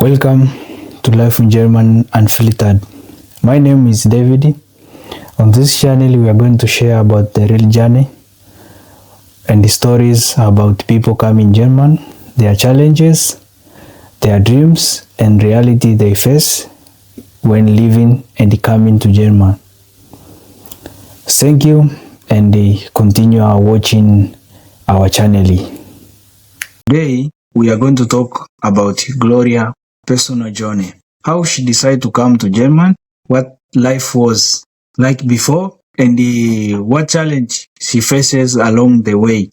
Welcome to Life in German Unfiltered. My name is David. On this channel, we are going to share about the real journey and the stories about people coming German, their challenges, their dreams, and reality they face when living and coming to German. Thank you, and continue watching our channel. Today, we are going to talk about Gloria personal journey. How she decided to come to German, what life was like before, and what challenge she faces along the way.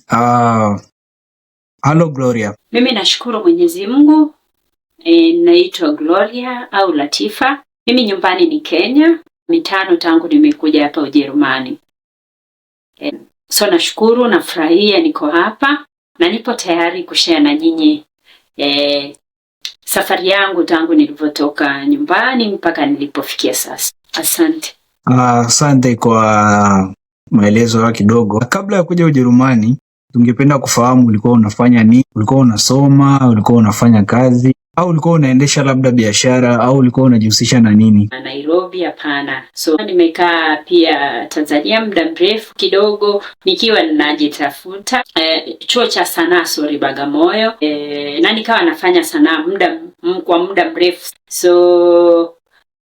Hello Gloria. Mimi nashukuru Mwenyezi Mungu. Naitwa Gloria au Latifa. Mimi nyumbani ni Kenya. Mitano tangu nimekuja hapa Ujerumani. So nashukuru, nafurahia niko hapa na nipo tayari kushare na nyinyi safari yangu tangu nilipotoka nyumbani mpaka nilipofikia sasa. Asante. Asante kwa maelezo yako kidogo. Kabla ya kuja Ujerumani, tungependa kufahamu ulikuwa unafanya nini? Ulikuwa unasoma, ulikuwa unafanya kazi, au ulikuwa unaendesha labda biashara, au ulikuwa unajihusisha na nini? Nairobi hapana. So nimekaa pia Tanzania muda mrefu kidogo nikiwa ninajitafuta. Chuo cha sanaa Bagamoyo. Na nikawa nafanya sanaa kwa muda mrefu. So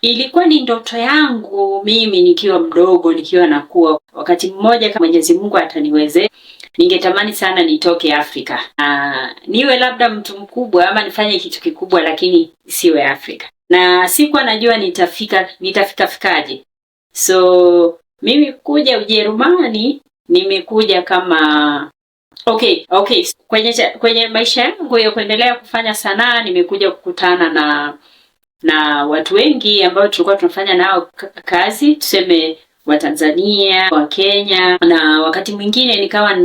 ilikuwa ni ndoto yangu mimi nikiwa mdogo, nikiwa nakuwa. Wakati mmoja kama Mwenyezi Mungu ataniwezesha, ningetamani sana nitoke Afrika. Niwe labda mtu mkubwa ama nifanye kitu kikubwa, lakini siwe Afrika. Na sikuwa najua nitafikaje. So mimi kuja Ujerumani nimekuja kama okay. Kwenye maisha yangu ya kuendelea kufanya sanaa nimekuja kukutana na watu wengi ambao tulikuwa tunafanya nao kazi, tuseme wa Tanzania, wa Kenya, na wakati mwingine nikawa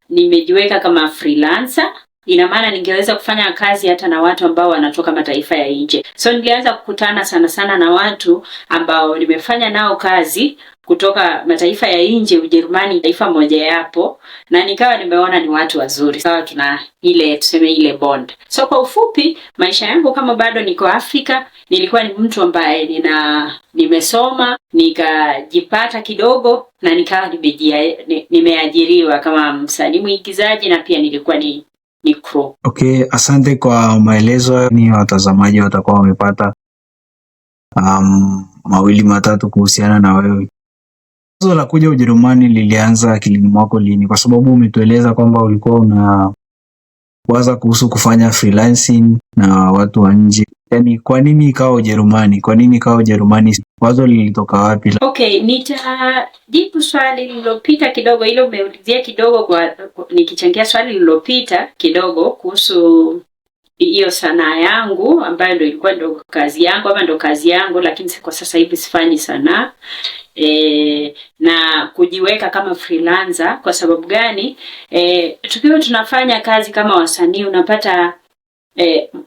nimejiweka kama freelancer. Ina maana ningeweza kufanya kazi hata na watu ambao wanatoka mataifa ya nje. So nilianza kukutana sana na watu ambao nimefanya nao kazi kutoka mataifa ya nje. Ujerumani taifa moja yapo, na nikawa nimeona ni watu wazuri. Sawa, tuna ile bond. So kwa ufupi, maisha yangu kama bado niko Afrika, nilikuwa ni mtu ambaye nimesoma, nikajipata kidogo, na nikawa nimeajiriwa kama msanii mwigizaji, na pia nilikuwa ni crew. Okay, asante kwa maelezo. Ni watazamaji watakuwa wamepata mawili matatu kuhusiana na wewe. Wazo la kuja Ujerumani lilianza akilini mwako lini? Kwa sababu umetueleza kwamba ulikuwa unawaza kuhusu kufanya freelancing na watu wa nje. Yaani kwa nini ikawa Ujerumani? Kwa nini ikawa Ujerumani? Wazo lilitoka wapi? Okay, nitajibu swali lililopita kidogo, ile umeulizia kidogo nikichangia swali lililopita kidogo kuhusu hiyo sanaa yangu ambayo ndo kazi yangu, lakini kwa sasa hivi sifanyi sanaa. Na kujiweka kama freelancer kwa sababu gani? Tukiwa tunafanya kazi kama wasanii, unapata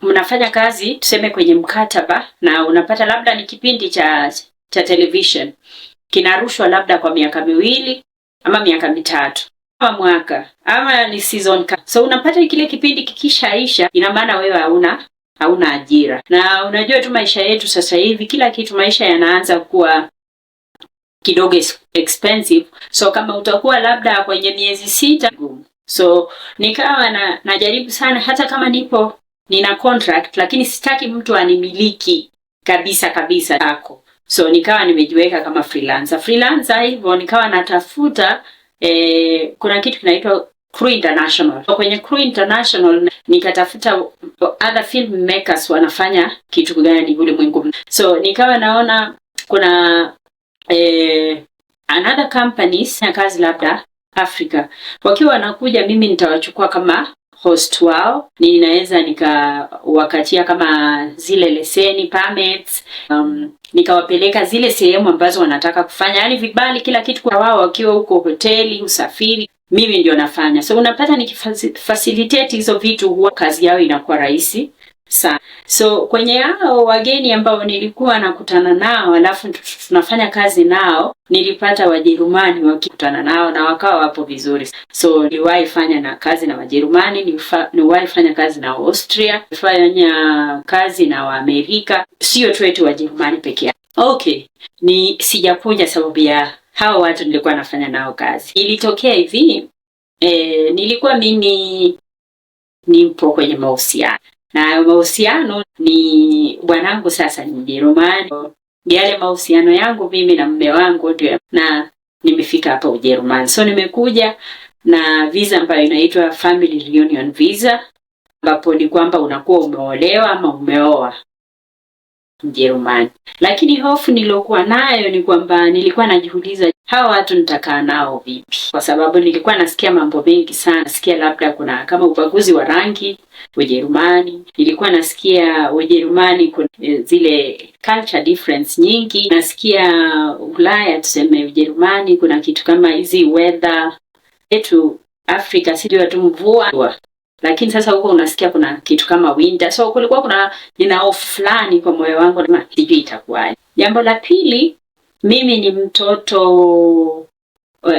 mnafanya kazi tuseme kwenye mkataba, na unapata labda ni kipindi cha television kinarushwa labda kwa miaka 2 ama miaka 3 ama mwaka ama ni season. So unapata kile kipindi kikishaisha, ina maana wewe hauna ajira. Na unajua tu maisha yetu sasa hivi, kila kitu maisha yanaanza kuwa kidogo expensive. So kama utakuwa labda kwenye miezi 6, so nikawa najaribu sana, hata kama nina contract, lakini sitaki mtu animiliki kabisa yako. So nikawa nimejiweka kama freelancer hivyo. Nikawa natafuta kuna kitu kinaitwa Crew International. So kwenye Crew International nikatafuta other filmmakers wanafanya kitu gani ulimwengu. So nikawa naona kuna another companies na kazi labda Afrika, wakiwa wanakuja, mimi nitawachukua kama host wao. Ninaweza nikawakatia kama zile leseni permits, nikawapeleka zile sehemu ambazo wanataka kufanya, yani vibali, kila kitu kwa wao. Wakiwa huko hoteli, usafiri, mimi ndio nafanya. So unapata nikifacilitate hizo vitu, huwa kazi yao inakuwa rahisi sana. So kwenye hao wageni ambao nilikuwa nakutana nao alafu tunafanya kazi nao, nilipata Wajerumani wakikutana nao na wakawa wapo vizuri. So niliwahi fanya na kazi na Wajerumani, niliwahi fanya kazi na Austria, nilifanya kazi na Waamerika, sio tu eti Wajerumani peke yao. Okay, ni sijakuja sababu ya hao watu nilikuwa nafanya nao kazi. Ilitokea hivi, nilikuwa mimi nipo kwenye mahusiano. Na mahusiano ni bwanangu sasa ni Mjerumani. Yale mahusiano yangu mimi na mume wangu ndio, na nimefika hapa Ujerumani. So nimekuja na visa ambayo inaitwa Family Reunion Visa, ambapo ni kwamba unakuwa umeolewa ama umeoa Mjerumani. Lakini hofu nilokuwa nayo ni kwamba nilikuwa najiuliza hawa watu nitakaa nao vipi, kwa sababu nilikuwa nasikia mambo mengi sana. Nasikia labda kuna kama ubaguzi wa rangi Ujerumani, nilikuwa nasikia Ujerumani kuna zile culture difference nyingi. Nasikia Ulaya, tuseme Ujerumani kuna kitu kama hizi weather yetu Afrika sio tu mvua, lakini sasa huko unasikia kuna kitu kama winter. So kulikuwa kuna nina hofu fulani kwa moyo wangu na sijui itakuwaje. Jambo la pili, mimi ni mtoto wa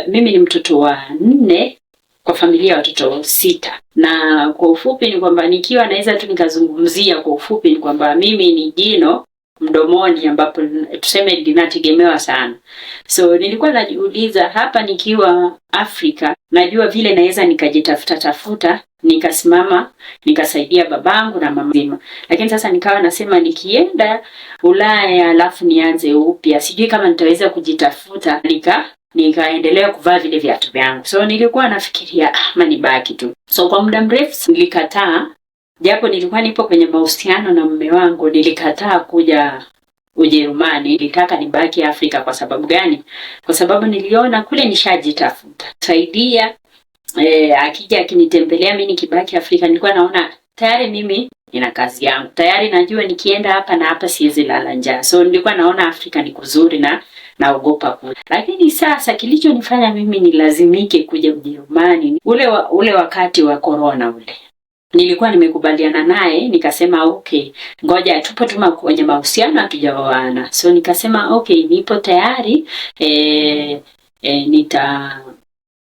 4 kwa familia ya watoto 6. Na kwa ufupi ni kwamba nikiwa naweza tu nikazungumzia kwa ufupi ni kwamba mimi ni jino mdomoni ambapo tuseme linategemewa sana. So nilikuwa najiuliza hapa nikiwa Afrika, najua vile naweza nikajitafuta nikasimama nikasaidia babangu na mama mzima. Lakini sasa nikawa nasema nikienda Ulaya alafu nianze upya, sijui kama nitaweza kujitafuta nikaendelea kuvaa vile viatu vyangu. So nilikuwa nafikiria nibaki tu. So kwa muda mrefu nilikataa, japo nilikuwa nipo kwenye mahusiano na mume wangu, nilikataa kuja Ujerumani. Nilitaka nibaki Afrika. Kwa sababu gani? Kwa sababu niliona kule nishajitafuta. Saidia akija akinitembelea mimi nikibaki Afrika, nilikuwa naona tayari mimi nina kazi yangu. Tayari najua nikienda hapa na hapa siwezi lala njaa. So nilikuwa naona Afrika ni kuzuri na naogopa kule. Lakini sasa kilichonifanya mimi nilazimike kuja Ujerumani ule wakati wa corona ule. Nilikuwa nimekubaliana naye, nikasema okay, ngoja tupo kwenye mahusiano hatujaoana. So nikasema okay, nipo tayari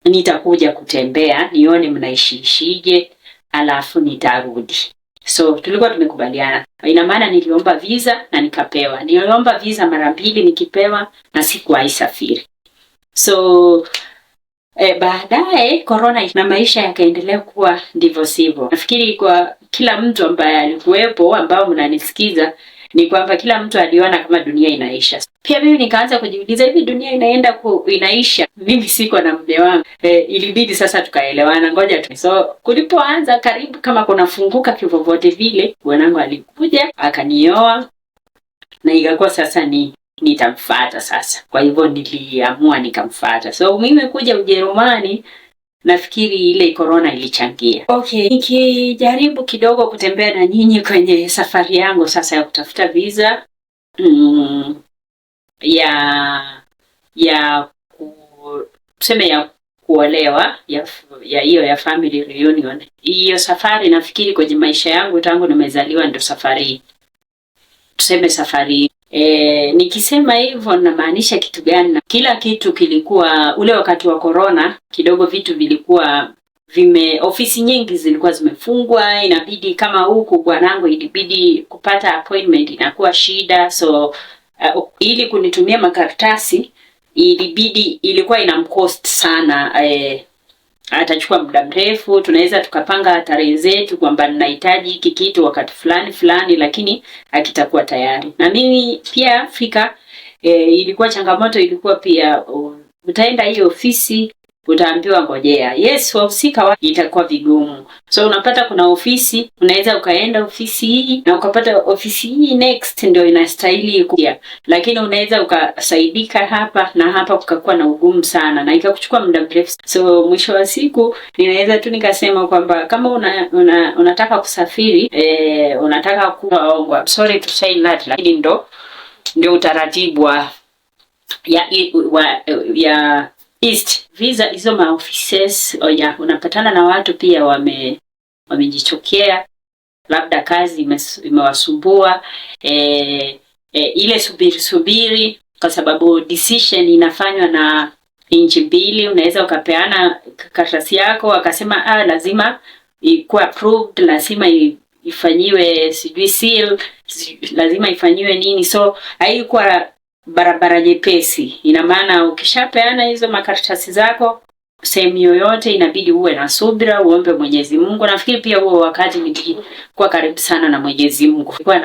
nitakuja kutembea nione mnaishije, alafu nitarudi. So tulikuwa tumekubaliana. Ina maana niliomba visa na nikapewa. Niliomba visa mara 2 nikipewa na sikuwahi safiri. So baadaye corona na maisha yakaendelea kuwa ndivyo sivyo. Nafikiri kwa kila mtu ambaye alikuwepo ambao mnanisikiza ni kwamba kila mtu aliona kama dunia inaisha. Pia mimi nikaanza kujiuliza hivi dunia inaisha. Mimi siko na mume wangu. Ilibidi sasa tukaelewana, ngoja tu. So kulipoanza karibu kama kunafunguka kivovote vile, bwanangu alikuja akanioa na ikakuwa sasa nitamfuata sasa. Kwa hivyo niliamua nikamfuata. So mimi kuja Ujerumani nafikiri ile corona ilichangia. Okay, nikijaribu kidogo kutembea na nyinyi kwenye safari yangu sasa ya kutafuta visa ya kuolewa ya hiyo ya family reunion. Hiyo safari nafikiri kwenye maisha yangu tangu nimezaliwa ndio safari. Tuseme safari. Nikisema hivyo namaanisha kitu gani? Kila kitu kilikuwa ule wakati wa corona, kidogo vitu vilikuwa ofisi nyingi zilikuwa zimefungwa, inabidi kama huku bwanangu ilibidi kupata appointment inakuwa shida. So ili kunitumia makaratasi ilikuwa inamcost sana. Atachukua muda mrefu. Tunaweza tukapanga tarehe zetu kwamba ninahitaji hiki kitu wakati fulani lakini hakitakuwa tayari. Na mimi pia Afrika ilikuwa changamoto, ilikuwa pia utaenda hiyo ofisi utaambiwa ngojea. Yes, wahusika itakuwa vigumu. So unapata kuna ofisi, unaweza ukaenda ofisi hii na ukapata ofisi hii next ndio inastahili kuja. Lakini unaweza ukasaidika hapa na hapa kukakuwa na ugumu sana na ikakuchukua muda mrefu. So mwisho wa siku ninaweza tu nikasema kwamba kama unataka kusafiri, unataka kuongwa. Sorry to say that, lakini ndio utaratibu ya East visa hizo maoffices unapatana na watu pia wamejichokea labda kazi imewasumbua, ile subiri kwa sababu decision inafanywa na inchi mbili. Unaweza ukapeana karatasi yako wakasema lazima ikuwe approved, lazima ifanyiwe sijui seal, lazima ifanyiwe nini. So haikuwa barabara nyepesi. Ina maana ukishapeana hizo makaratasi zako sehemu yoyote, inabidi uwe na subira, uombe Mwenyezi Mungu. Nafikiri pia huo wakati nilikuwa karibu sana na Mwenyezi Mungu. Nilikuwa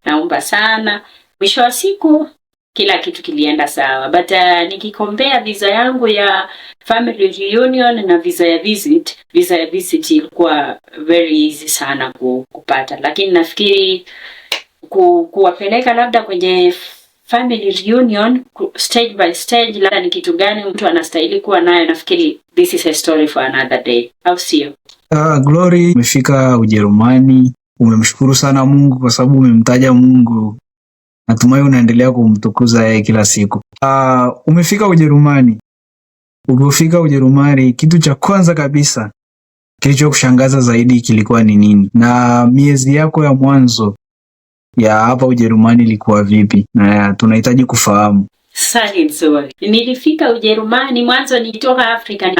naomba sana. Mwisho wa siku kila kitu kilienda sawa. But nikikombea visa yangu ya family reunion na visa ya visit ilikuwa very easy sana kupata. Lakini nafikiri kuwapeleka labda kwenye family reunion stage by stage, labda ni kitu gani mtu anastahili kuwa nayo, nafikiri this is a story for another day. Au sio? Glory, umefika Ujerumani, umemshukuru sana Mungu kwa sababu umemtaja Mungu. Natumai unaendelea kumtukuza yeye kila siku. Umefika Ujerumani. Ulipofika Ujerumani, kitu cha kwanza kabisa kilichokushangaza zaidi kilikuwa ni nini? Na miezi yako ya mwanzo ya hapa Ujerumani ilikuwa vipi? Na tunahitaji kufahamu. Sasa nzuri. Nilifika Ujerumani mwanzo nilitoka Afrika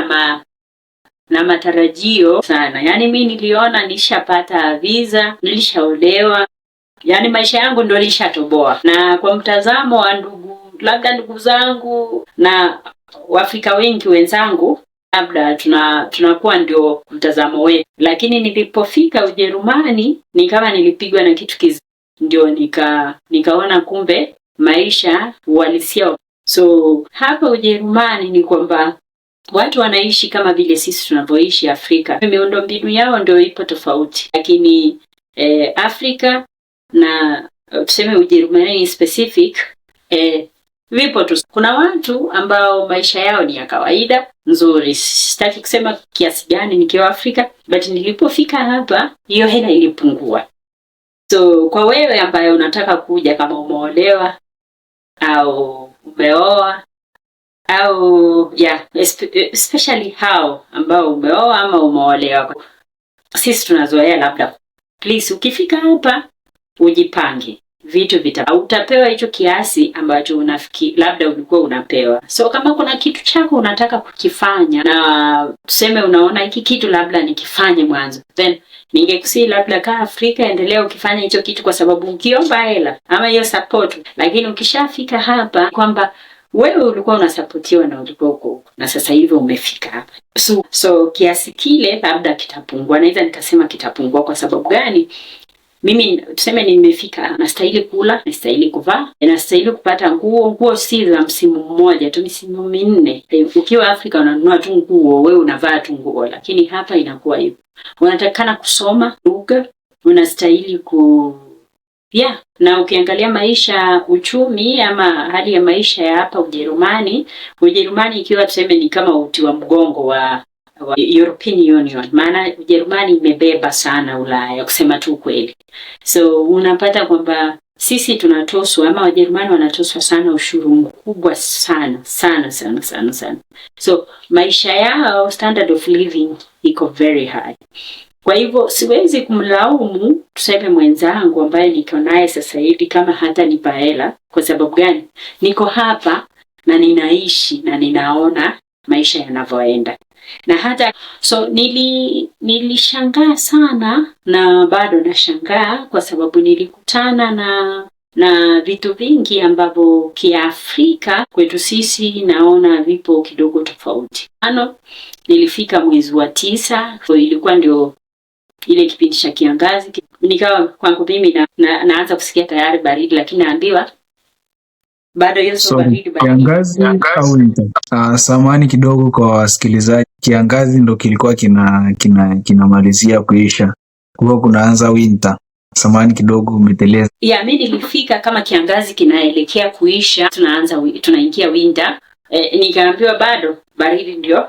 na matarajio sana. Yaani mimi niliona nishapata visa, nilishaolewa. Yaani maisha yangu ndio nilishatoboa. Na kwa mtazamo wa ndugu zangu na Waafrika wengi wenzangu, labda tunakuwa ndio mtazamo wetu. Lakini nilipofika Ujerumani nikawa nilipigwa na kitu kizito. Ndio nikaona kumbe maisha uhalisia. So hapa Ujerumani ni kwamba watu wanaishi kama vile sisi tunavyoishi Afrika. Miundombinu yao ndio ipo tofauti. Lakini Afrika na tuseme Ujerumani specific, vipo tu. Kuna watu ambao maisha yao ni ya kawaida, nzuri. Sitaki kusema kiasi gani nikiwa Afrika, but nilipofika hapa hiyo hela ilipungua. So kwa wewe ambaye unataka kuja kama umeolewa au umeoa au especially hao ambao umeoa ama umeolewa, sisi tunazoea labda please ukifika hapa ujipange, vitu utapewa hicho kiasi ambacho unafikiri labda ulikuwa unapewa. So kama kuna kitu chako unataka kukifanya na tuseme unaona hiki kitu labda nikifanye mwanzo, then ningekusii labda kaa Afrika, endelea ukifanya hicho kitu, kwa sababu ukiomba hela ama hiyo support, lakini ukishafika hapa kwamba wewe ulikuwa unasapotiwa na ulikuwa huko na sasa hivi umefika hapa, so kiasi kile labda kitapungua. Naweza nikasema kitapungua kwa sababu gani? Mimi tuseme nimefika, nastahili kula, nastahili kuvaa, nastahili kupata nguo si za msimu mmoja tu, msimu minne. Ukiwa Afrika unanunua tu nguo, wewe unavaa tu nguo, lakini hapa inakuwa hivyo. Unatakana kusoma lugha, unastahili na ukiangalia maisha, uchumi ama hali ya maisha ya hapa Ujerumani ikiwa tuseme ni kama uti wa mgongo wa European Union, maana Ujerumani imebeba sana Ulaya kusema tu kweli. So unapata kwamba sisi tunatoswa ama Wajerumani wanatoswa sana ushuru mkubwa sana. So maisha yao, standard of living iko very high. Kwa hivyo siwezi kumlaumu tuseme mwenzangu ambaye niko naye sasa hivi kama hata nipa hela. Kwa sababu gani? Niko hapa na ninaishi na ninaona maisha yanavyoenda. Na hata so nilishangaa sana na bado nashangaa kwa sababu nilikutana na vitu vingi ambavyo kiafrika kwetu sisi naona vipo kidogo tofauti. Nilifika mwezi wa 9, so ilikuwa ndio ile kipindi cha kiangazi. Nikawa kwangu mimi naanza kusikia tayari baridi, lakini naambiwa bado hiyo sio baridi. Kiangazi au winter? Samahani kidogo kwa wasikilizaji, kiangazi ndo kilikuwa kinamalizia kuisha, kwa kunaanza winter. Samahani kidogo umeteleza. Mimi nilifika kama kiangazi kinaelekea kuisha, tunaingia winter. Nikaambiwa bado baridi ndio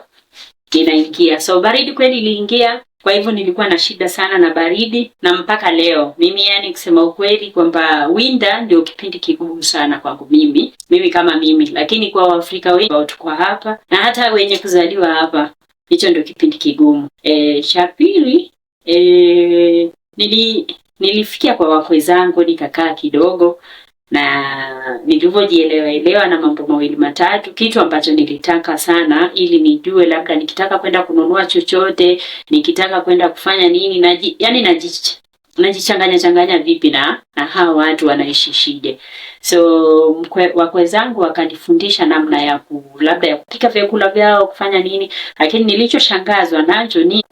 inaingia. So baridi kweli iliingia. Kwa hivyo nilikuwa na shida sana na baridi, na mpaka leo mimi kusema ukweli kwamba winter ndio kipindi kigumu sana kwangu mimi kama mimi, lakini kwa Waafrika wengi tuko hapa na hata wenye kuzaliwa hapa hicho ndio kipindi kigumu. Cha pili, nilifikia kwa wakwe zangu nikakaa kidogo, na nilivyojielewa na mambo mawili matatu, kitu ambacho nilitaka sana ili nijue labda nikitaka kwenda kununua chochote, nikitaka kwenda kufanya nini, najichanganya vipi na hawa watu wanaishi shide. So wakwe zangu wakanifundisha namna ya labda ya kupika vyakula vyao, kufanya nini, lakini nilichoshangazwa nacho ni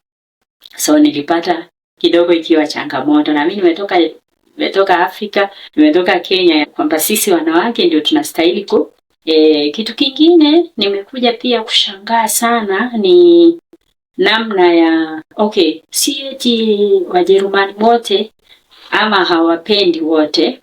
nilipata kidogo ikiwa changamoto, na mimi nimetoka Afrika, nimetoka Kenya, kwamba sisi wanawake ndio tunastahili kitu kingine nimekuja pia kushangaa sana ni namna ya si eti Wajerumani wote ama hawapendi wote.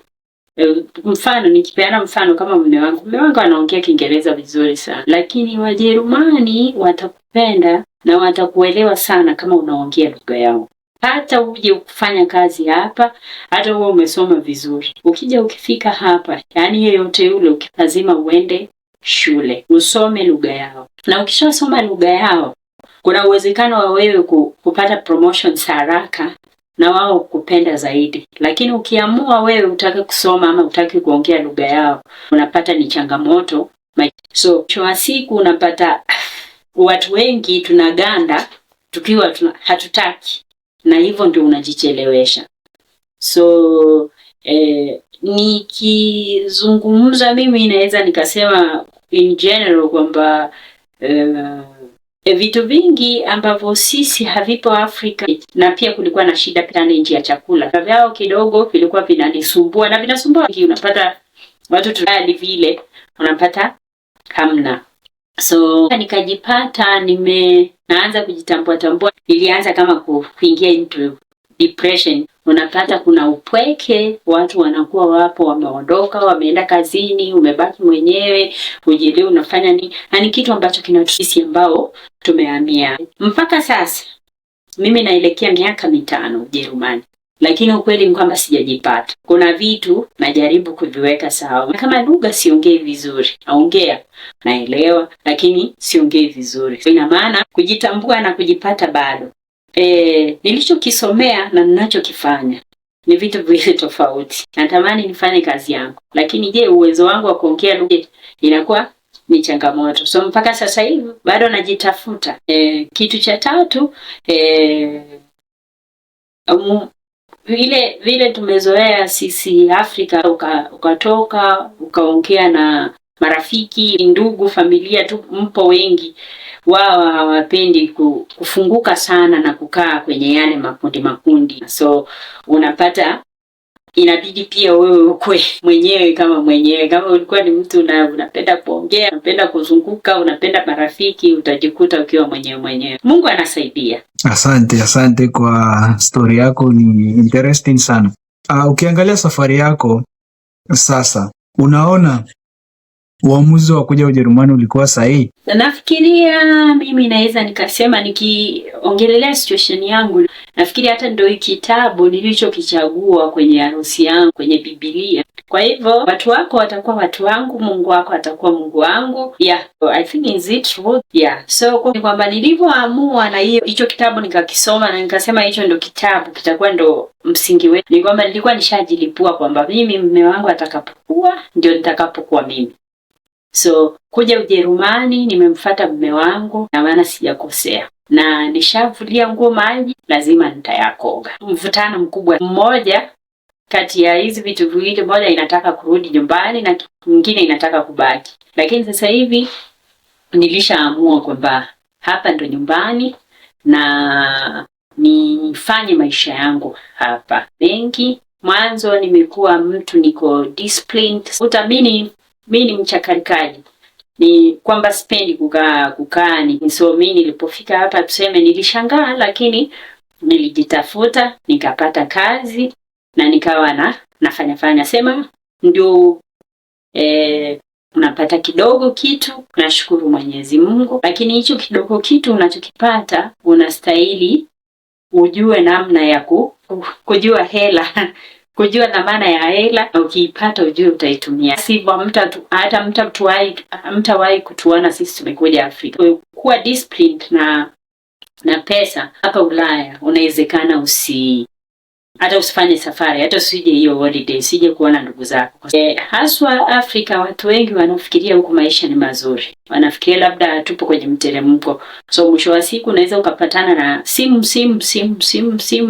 Mfano, nikipeana mfano kama mume wangu anaongea Kiingereza vizuri sana, lakini Wajerumani watakupenda na watakuelewa sana kama unaongea lugha yao. Hata uje kufanya kazi hapa, hata uwe umesoma vizuri, ukija ukifika hapa, yani yeyote yule lazima uende shule usome lugha yao, na ukishasoma lugha yao kuna uwezekano wa wewe kupata promotions haraka na wao kupenda zaidi. Lakini ukiamua wewe utake kusoma ama utake kuongea lugha yao, unapata ni changamoto. So kwa siku unapata watu wengi tunaganda tukiwa hatutaki, na hivyo ndio unajichelewesha. So nikizungumza mimi naweza nikasema in general kwamba vitu vingi ambavyo sisi havipo Afrika, na pia kulikuwa na shida pia nje ya chakula vyao kidogo vilikuwa vinanisumbua na vinasumbua. Unapata watu tunali vile unapata hamna. So nikajipata naanza kujitambua. Nilianza kama kuingia into depression. Unapata kuna upweke, watu wanakuwa wapo wameondoka, wameenda kazini, umebaki mwenyewe, hujelewi unafanya nini. Ni kitu ambacho kinatusi ambao tumehamia. Mpaka sasa mimi naelekea miaka 5 Ujerumani. Lakini ukweli ni kwamba sijajipata. Kuna vitu najaribu kuviweka sawa. Kama lugha siongei vizuri, naongea, naelewa, lakini siongei vizuri. Ina maana kujitambua na kujipata bado. Nilichokisomea na ninachokifanya ni vitu viwili tofauti. Natamani nifanye kazi yangu, lakini je, uwezo wangu wa kuongea lugha inakuwa ni changamoto. So mpaka sasa hivi bado najitafuta. Kitu cha tatu, vile tumezoea sisi Afrika, ukatoka ukaongea na marafiki, ndugu, familia tu mpo wengi, wao hawapendi kufunguka sana na kukaa kwenye yale makundi. So unapata inabidi pia wewe ukwe mwenyewe. Kama ulikuwa ni mtu unapenda kuongea, unapenda kuzunguka, unapenda marafiki, utajikuta ukiwa mwenyewe. Mungu anasaidia. Asante kwa story yako, ni interesting sana. Ukiangalia safari yako sasa, unaona uamuzi wa kuja Ujerumani ulikuwa sahihi? Nafikiria mimi naweza nikasema, nikiongelelea situation yangu, nafikiri hata ndio kitabu nilichokichagua kwenye harusi yangu kwenye Biblia. Kwa hivyo watu wako watakuwa watu wangu, Mungu wako atakuwa Mungu wangu. I think is it true? So kwamba nilivyoamua na hicho kitabu nikakisoma na nikasema hicho ndio kitabu kitakuwa ndio msingi wetu, ni kwamba nilikuwa nishajilipua kwamba mimi mume wangu atakapokuwa ndio nitakapokuwa mimi. So kuja Ujerumani nimemfuata mume wangu, na maana sijakosea, na nishavulia nguo maji lazima nitayakoga. Mvutano mkubwa mmoja kati ya hizi vitu viwili, moja inataka kurudi nyumbani na nyingine inataka kubaki. Lakini sasa hivi nilishaamua kwamba hapa ndo nyumbani na nifanye maisha yangu hapa. Mwanzo nimekuwa mtu niko disciplined. Utamini mimi ni mchakarikaji. Ni kwamba sipendi kukaa. So mimi nilipofika hapa tuseme nilishangaa, lakini nilijitafuta, nikapata kazi na nikawa nafanya sema ndio unapata kidogo kitu, nashukuru Mwenyezi Mungu. Lakini hicho kidogo kitu unachokipata unastahili ujue namna ya kujua hela kujua dhamana ya hela, na ukiipata ujue utaitumia. Sivyo mtawahi kutuona sisi tumekuja Afrika. Kuwa disciplined na pesa hapa Ulaya unawezekana hata usifanye safari, hata usije hiyo holiday, usije kuona ndugu zako. Haswa Afrika, watu wengi wanafikiria huku maisha ni mazuri, wanafikiria labda tupo kwenye mteremko. So mwisho wa siku unaweza ukapatana na simu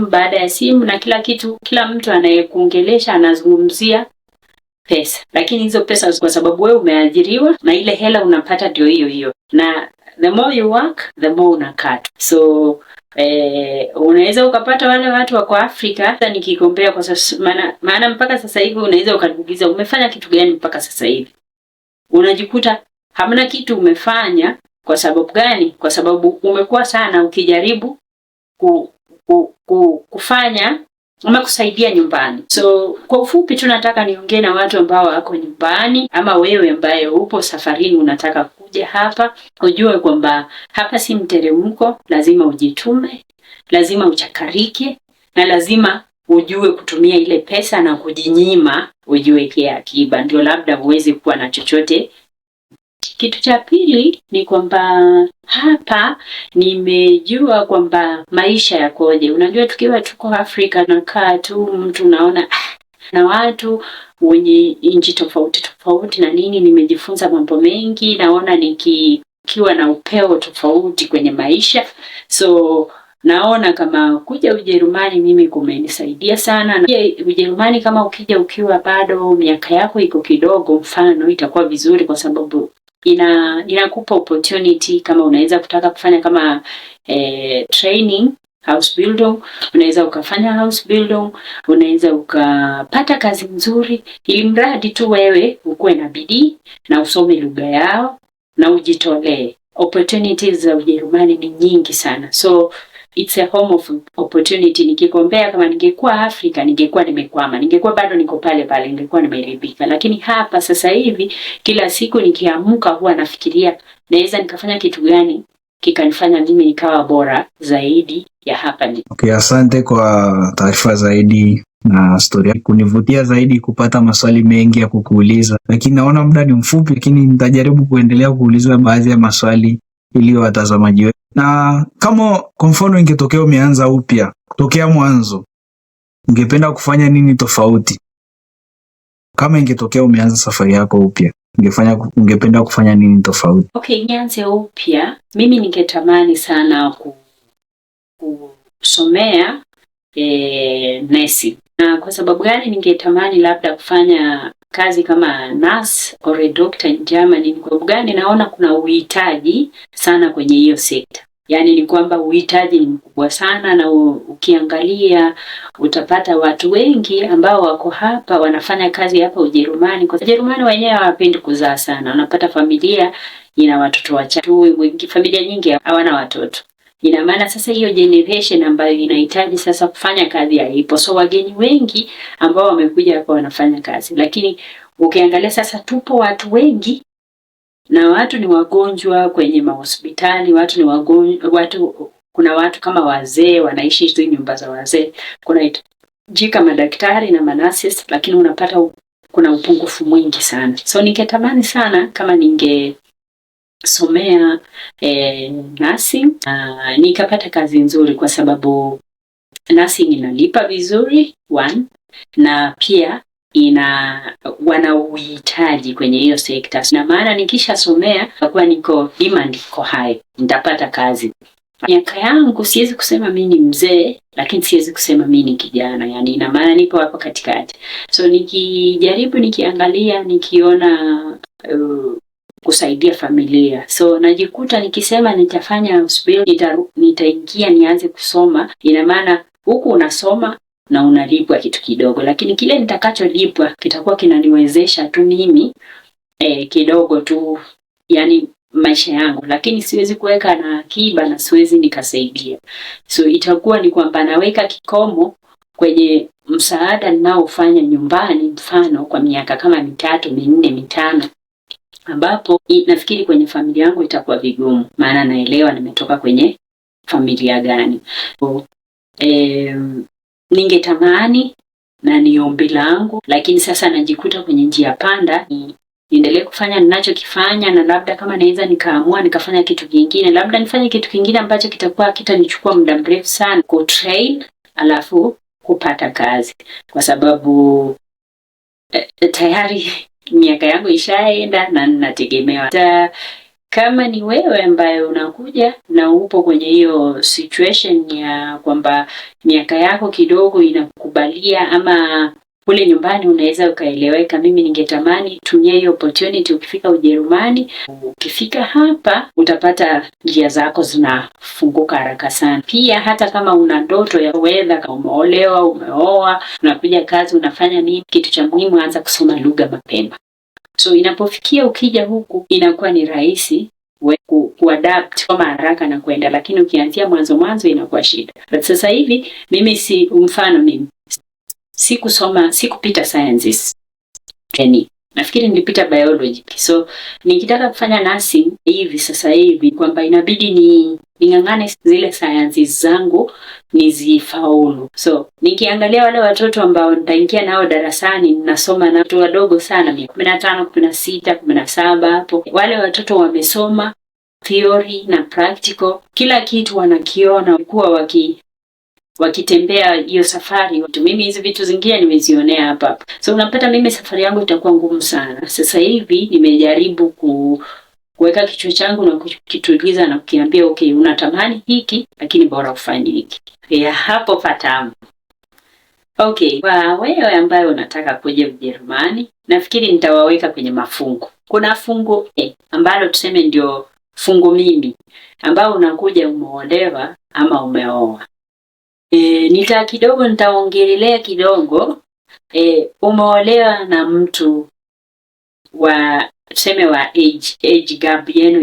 baada ya simu, na kila kitu, kila mtu anayekuongelesha anazungumzia pesa, lakini hizo pesa kwa sababu wewe umeajiriwa na ile hela unapata ndio hiyo hiyo, na the more you work the more unakata. So unaweza ukapata wale watu wako Afrika, hata nikikombea kwa sasa, maana mpaka sasa hivi unaweza ukajiuliza umefanya kitu gani mpaka sasa hivi, unajikuta hamna kitu umefanya. Kwa sababu gani? Kwa sababu umekuwa sana ukijaribu kufanya ama kusaidia nyumbani. So kwa ufupi tunataka niongee na watu ambao wako nyumbani, ama wewe ambaye upo safarini unataka kuja hapa, ujue kwamba hapa si mteremko, lazima ujitume, lazima uchakarike, na lazima ujue kutumia ile pesa na kujinyima, ujiwekee akiba, ndio labda uweze kuwa na chochote. Kitu cha pili ni kwamba hapa nimejua kwamba maisha yakoje. Unajua tukiwa tuko Afrika nakaa tu mtu unaona na watu wenye nchi tofauti na nini, nimejifunza mambo mengi, naona nikiwa na upeo tofauti kwenye maisha. So naona kama kuja Ujerumani mimi kumenisaidia sana. Na Ujerumani kama ukija ukiwa bado miaka yako iko kidogo, mfano itakuwa vizuri kwa sababu inakupa opportunity. Kama unaweza kutaka kufanya kama training house building, unaweza ukafanya house building, unaweza ukapata kazi nzuri, ili mradi tu wewe ukuwe na bidii na usome lugha yao na ujitolee. Opportunities za Ujerumani ni nyingi sana, so it's a home of opportunity. Nikikombea kama ningekuwa Afrika ningekuwa nimekwama, ningekuwa bado niko pale pale, ningekuwa nimeridhika. Lakini hapa sasa hivi kila siku nikiamka huwa nafikiria naweza nikafanya kitu gani kikanifanya mimi nikawa bora zaidi ya hapa. Okay, asante kwa taarifa zaidi na story kunivutia zaidi kupata maswali mengi ya kukuuliza, lakini naona muda ni mfupi, lakini nitajaribu kuendelea kuuliza baadhi ya maswali ili watazamaji wetu. Na kama kwa mfano ingetokea umeanza upya kutokea mwanzo, ungependa kufanya nini tofauti? Kama ingetokea umeanza safari yako upya, ungependa kufanya nini tofauti? Okay, nianze upya, mimi ningetamani sana kusomea nursing. Na kwa sababu gani ningetamani labda kufanya kazi kama nurse or a doctor in Germany? Kwa sababu gani? Naona kuna uhitaji sana kwenye hiyo sekta. Yaani ni kwamba uhitaji ni mkubwa sana, na ukiangalia utapata watu wengi ambao wako hapa wanafanya kazi hapa Ujerumani. Kwa Ujerumani wenyewe hawapendi kuzaa sana. Unapata familia ina watoto wachache, familia nyingi hawana watoto. Ina maana sasa hiyo generation ambayo inahitaji sasa kufanya kazi haipo. So wageni wengi ambao wamekuja hapa wanafanya kazi. Lakini ukiangalia sasa tupo watu wengi, na watu ni wagonjwa kwenye mahospitali, kuna watu kama wazee wanaishi hizo nyumba za wazee. Kuna madaktari na manasis, lakini unapata kuna upungufu mwingi sana. So ningetamani sana kama ningesomea nursing, nikapata kazi nzuri, kwa sababu nursing inalipa vizuri na pia wana uhitaji kwenye hiyo sekta. Na maana nikishasomea kwa niko demand iko high, nitapata kazi. Miaka yangu siwezi kusema mimi ni mzee, lakini siwezi kusema mimi ni kijana, yani ina maana nipo hapo katikati. So nikijaribu, nikiangalia, nikiona kusaidia familia, so najikuta nikisema nitafanya hospitali, nitaingia nianze kusoma. Ina maana huku unasoma na unalipwa kitu kidogo, lakini kile nitakacholipwa kitakuwa kinaniwezesha tu mimi kidogo tu, yani maisha yangu, lakini siwezi kuweka na akiba na siwezi nikasaidia. So itakuwa ni kwamba naweka kikomo kwenye msaada ninaofanya nyumbani, mfano kwa miaka kama 3, 4, 5, ambapo nafikiri kwenye familia yangu itakuwa vigumu, maana naelewa nimetoka kwenye familia gani. So, ningetamani na ni ombi langu, lakini sasa najikuta kwenye njia panda, niendelee kufanya ninachokifanya, na labda kama naweza nikaamua nikafanya kitu kingine, labda nifanye kitu kingine ambacho kitakuwa kitanichukua muda mrefu sana ku train, alafu kupata kazi, kwa sababu tayari miaka yangu ishaenda na ninategemewa. Kama ni wewe ambaye unakuja na upo kwenye hiyo situation ya kwamba miaka yako kidogo inakubalia, ama kule nyumbani unaweza ukaeleweka, mimi ningetamani tumia hiyo opportunity ukifika Ujerumani. Ukifika hapa utapata njia zako zinafunguka haraka sana. Pia hata kama una ndoto ya whether umeolewa, umeoa, unakuja kazi, unafanya nini, kitu cha muhimu, anza kusoma lugha mapema. So inapofikia ukija huku inakuwa ni rahisi kuadapt kama haraka na kwenda, lakini ukianzia mwanzo inakuwa shida. But sasa hivi mimi mimi sikupita sciences. Nafikiri nilipita biology. So nikitaka kufanya nursing hivi sasa hivi kwamba inabidi ning'ang'ane zile sciences zangu nizifaulu. So nikiangalia wale watoto ambao nitaingia nao darasani, ninasoma na watu wadogo sana, 15, 16, 17 hapo. Wale watoto wamesoma theory na practical, kila kitu wanakiona, kuwa wakitembea hiyo safari. Mimi hizi vitu zingine nimezionea hapa. So unapata mimi safari yangu itakuwa ngumu sana. Sasa hivi nimejaribu kuweka kichwa changu na kukituliza na kukiambia okay, unatamani hiki lakini bora ufanye hiki. Ya hapo patamu. Okay, kwa wewe ambaye unataka kuja Ujerumani, nafikiri nitawaweka kwenye mafungu. Kuna fungu ambalo tuseme ndio fungu mimi, ambao unakuja umeolewa ama umeoa. Nitaongelelea kidogo umeolewa na mtu wa tuseme wa age gap yenu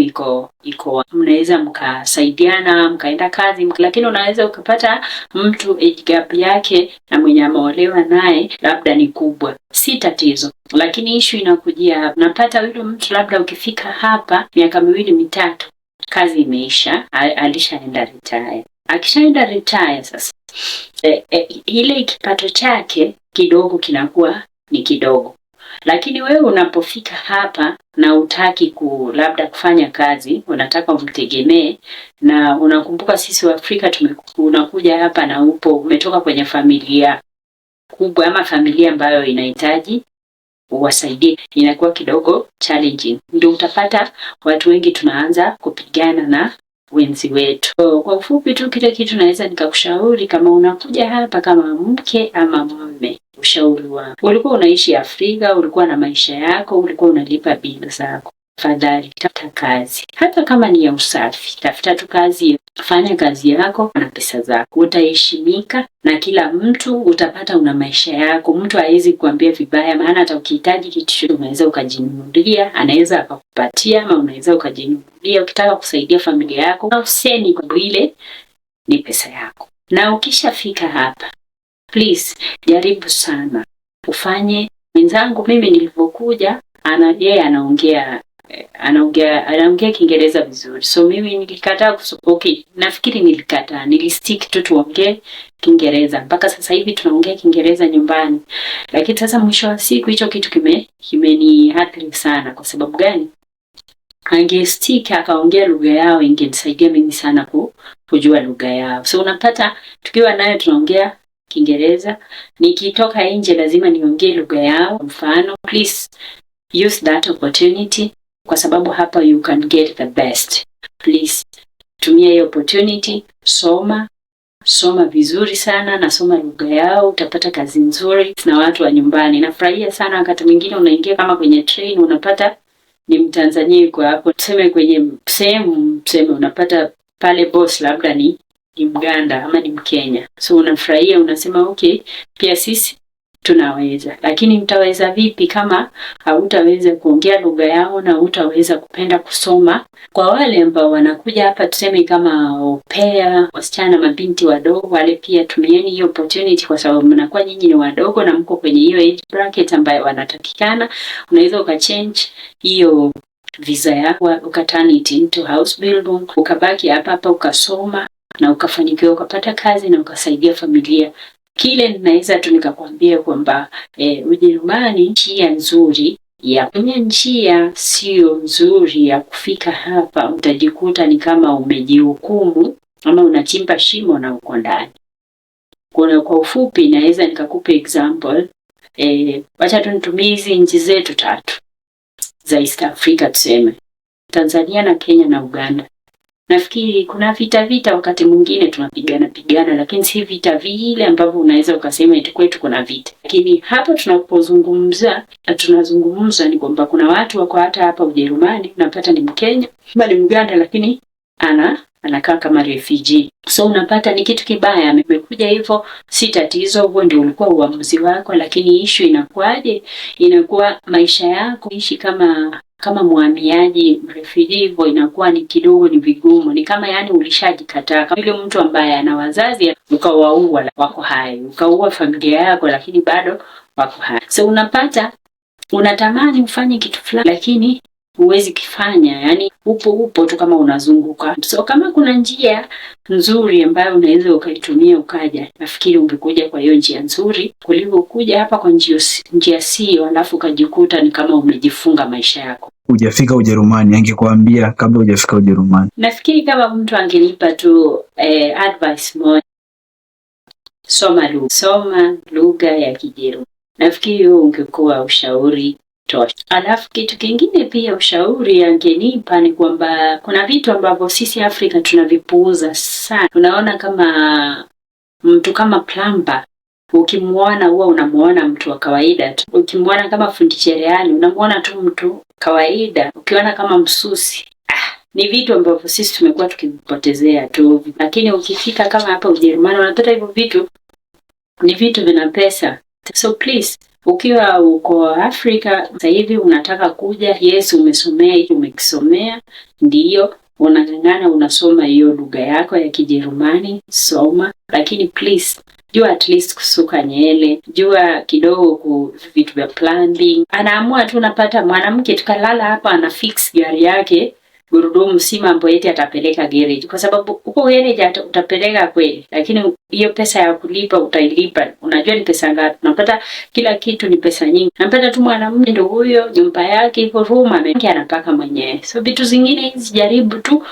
iko mnaweza mkasaidiana mkaenda kazi, lakini unaweza ukapata mtu age gap yake na mwenye ameolewa naye labda ni kubwa. Si tatizo, lakini issue inakujia napata yule mtu labda ukifika hapa miaka 2-3 kazi imeisha, alishaenda retire. Akishaenda retire sasa ile kipato chake kidogo kinakuwa ni kidogo. Lakini wewe unapofika hapa na utaki labda kufanya kazi, unataka umtegemee, na unakumbuka sisi wa Afrika unakuja hapa na umetoka kwenye familia kubwa ama familia ambayo inahitaji uwasaidie, inakuwa kidogo challenging. Ndio utapata watu wengi tunaanza kupigana na wenzi wetu. Kwa ufupi tu kile kitu naweza nikakushauri kama unakuja hapa kama mke ama mume, ushauri wangu, ulikuwa unaishi Afrika, ulikuwa na maisha yako, ulikuwa unalipa bili zako, fadhali tafuta kazi. Hata kama ni ya usafi, tafuta tu kazi, fanya kazi yako na pesa zako. Utaheshimika na kila mtu, utapata una maisha yako. Mtu hawezi kuambia vibaya, maana hata ukihitaji kitu unaweza ukajinunulia, anaweza akakupatia, ama unaweza ukajinunulia ukitaka kusaidia familia yako. Na useni kwa ile ni pesa yako. Na ukishafika hapa, please jaribu sana ufanye. Mwenzangu mimi nilipokuja yeye anaongea Kiingereza vizuri. So mimi nilikataa nafikiri nilistick tu tuongee Kiingereza. Mpaka sasa hivi tunaongea Kiingereza nyumbani. Lakini sasa mwisho wa siku hicho kitu kimeniathiri sana. Kwa sababu gani? Angestick akaongea lugha yao, ingenisaidia mimi sana kujua lugha yao. So unapata tukiwa nayo tunaongea Kiingereza, nikitoka nje lazima niongee lugha yao. Mfano, please use that opportunity, kwa sababu hapa you can get the best. Please tumia hiyo opportunity, soma vizuri sana na soma lugha yao, utapata kazi nzuri na watu wa nyumbani. Nafurahia sana wakati mwingine unaingia kama kwenye train, unapata ni Mtanzania yuko hapo, tuseme kwenye sehemu unapata pale boss labda ni Mganda ama ni Mkenya. So unafurahia, unasema okay, pia sisi tunaweza. Lakini mtaweza vipi kama hautaweza kuongea lugha yao na hutaweza kupenda kusoma? Kwa wale ambao wanakuja hapa tuseme kama au pair, wasichana mabinti wadogo, wale pia tumieni hiyo opportunity, kwa sababu mnakuwa nyinyi ni wadogo na mko kwenye hiyo age bracket ambayo wanatakikana. Unaweza ukachange hiyo visa yako ukaturn it into house building, ukabaki hapa ukasoma na ukafanikiwa ukapata kazi na ukasaidia familia. Kile ninaweza tu nikakwambia kwamba Ujerumani njia nzuri njia sio nzuri ya kufika hapa, utajikuta ni kama umejihukumu ama unachimba shimo na uko ndani. Kwa ufupi naweza nikakupa example. Wacha tu nitumie hizi nchi zetu 3 za East Africa, tuseme Tanzania na Kenya na Uganda. Nafikiri kuna vita wakati mwingine tunapigana, lakini si vita vile ambavyo unaweza ukasema eti kwetu kuna vita. Lakini hapa tunapozungumza ni kwamba kuna watu wako hata hapa Ujerumani, unapata ni Mkenya bali Muganda, lakini anakaa kama refugee. So unapata ni kitu kibaya, amekuja hivyo, si tatizo, huo ndio ulikuwa uamuzi wako, lakini issue inakuwaje? Inakuwa maisha yako ishi kama mhamiaji refugee, hivyo inakuwa ni kidogo ni vigumu. Ni kama yani ulishajikataa, kama yule mtu ambaye ana wazazi ukawaua wako hai, ukaua familia yako lakini bado wako hai. So unapata unatamani ufanye kitu fulani lakini huwezi kifanya, yani upo tu kama unazunguka. So kama kuna njia nzuri ambayo unaweza ukaitumia ukaja, nafikiri ungekuja kwa hiyo njia nzuri kuliko kuja hapa kwa njia sio, alafu ukajikuta ni kama umejifunga maisha yako. Hujafika Ujerumani, angekuambia kabla hujafika Ujerumani. Nafikiri kama mtu angenipa tu advice moja, soma lugha ya Kijerumani. Nafikiri huo ungekuwa ushauri tosha. Alafu kitu kingine pia ushauri angenipa ni kwamba kuna vitu ambavyo sisi Afrika tunavipuuza sana. Tunaona kama mtu kama plumber, ukimwona huwa unamuona mtu wa kawaida tu. Ukimwona kama fundi cherehani unamuona tu mtu kawaida. Ukiona kama msusi, ni vitu ambavyo sisi tumekuwa tukipotezea tu. Lakini ukifika kama hapa Ujerumani unapata hivyo vitu ni vitu vina pesa. So please, ukiwa uko Afrika sasa hivi unataka kuja, yes umesomea, umekisomea, ndiyo unang'ang'ana unasoma hiyo lugha yako ya Kijerumani, soma, lakini please jua at least kusuka nywele, jua kidogo vitu vya plumbing. Anaamua tu, unapata mwanamke tukalala hapa ana fix gari yake gurudumu, si mambo eti atapeleka garage, kwa sababu uko garage utapeleka kweli, lakini hiyo pesa ya kulipa utailipa, unajua ni pesa ngapi? Unapata kila kitu ni pesa nyingi. Unapata tu mwanamume ndio huyo, nyumba yake iko room anapaka mwenyewe. So vitu zingine hizi jaribu tu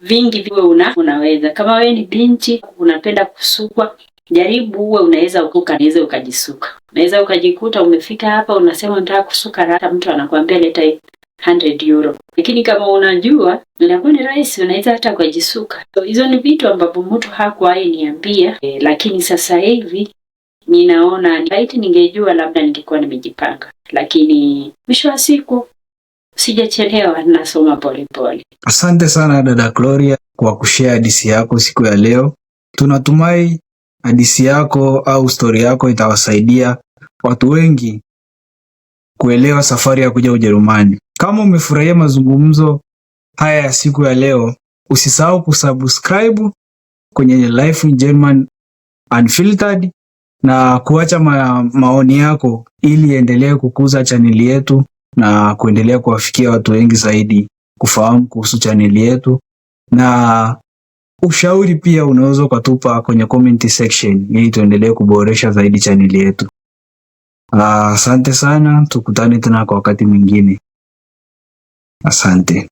vingi viwe unaweza. Kama wewe ni binti unapenda kusukwa, jaribu uwe unaweza ukajisuka. Unaweza ukajikuta umefika hapa unasema nataka kusuka, hata mtu anakuambia leta 100 euro. Lakini kama unajua inakuwa ni rahisi, unaweza hata kujisuka. So hizo ni vitu ambavyo mtu hakuwahi niambia, lakini sasa hivi ninaona ningejua labda ningekuwa nimejipanga, lakini mwisho wa siku sijachelewa, nasoma pole. Asante sana dada Gloria kwa kushare hadithi yako siku ya leo. Tunatumai hadithi yako au story yako itawasaidia watu wengi kuelewa safari ya kuja Ujerumani. Kama umefurahia mazungumzo haya ya siku ya leo, usisahau kusubscribe kwenye Life in German Unfiltered na kuacha maoni yako ili endelee kukuza chaneli yetu na kuendelea kuwafikia watu wengi zaidi kufahamu kuhusu chaneli yetu. Na ushauri pia unaweza ukatupa kwenye comment section ili tuendelee kuboresha zaidi chaneli yetu. Asante sana, tukutane tena kwa wakati mwingine. Asante.